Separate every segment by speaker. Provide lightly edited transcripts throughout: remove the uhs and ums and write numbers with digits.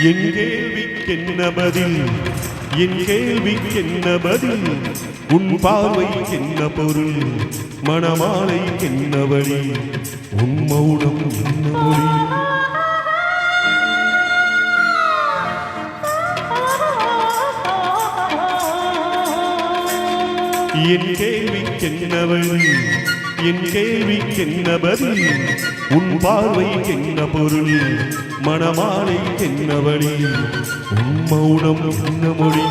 Speaker 1: என் கேள்விக்கென்ன பதில் என் கேள்விக்கென்ன பதில் உன் பார்வைக்கென்ன பொருள் மணமாலைக்கென்ன வழி உன் மௌனம் என்ன மொழி என் கேள்விக்கென்ன வழி என் கேள்விக்கென்ன பதில் உன் பார்வைக்கென்ன பொருள் மணமாலைக்கென்ன வழி உன் மௌனம் என்ன மொழி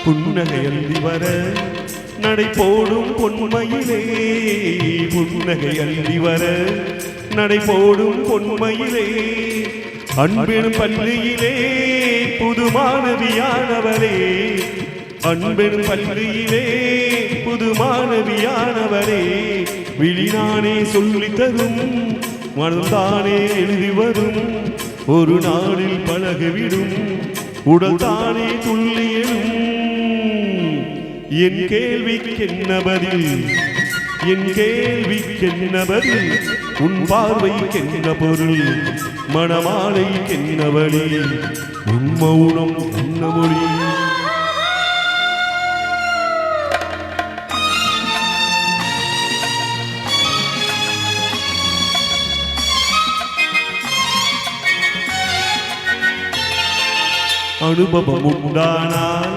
Speaker 1: புன்னகை அள்ளி வர நடை போடும் பொன்மையிலே புன்னகை அள்ளி வர நடை போடும் பொன்மையிலே அன்பெனும் பள்ளியிலே புது மாணவியானவரே அன்பெனும் பள்ளியிலே புது மாணவியானவரே விழினானே சொல்லித் தரும் மனந்தானே எழுதி வரும் ஒரு நாளில் பழகிவிடும் உடல் தானே துள்ளி எழும் என் கேள்விக்கென்ன பதில் என் கேள்விக்கென்ன பதில் உன் பார்வைக்கென்ன பொருள் மணமாலைக்கென்ன வழி உன் மௌனம் என்ன மொழி அனுபவம் உண்டானால்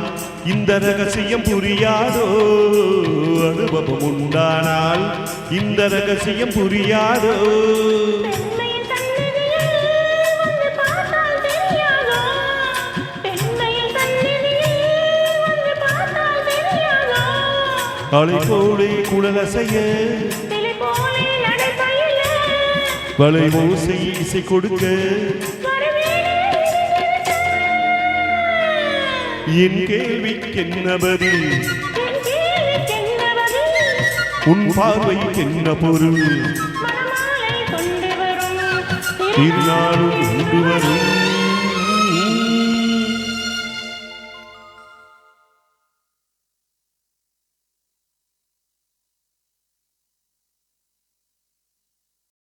Speaker 1: இந்த ரகசியம் புரியாதோ அனுபவம் உண்டானால் இந்த ரகசியம் புரியாதோ அலை போலே குழலசைய வலை ஓசை இசை கொடுக்க என் கேள்விக்கென்ன பதில் உன் பார்வைக்கென்ன பொருள் திருநாளும் கொண்டு வரும்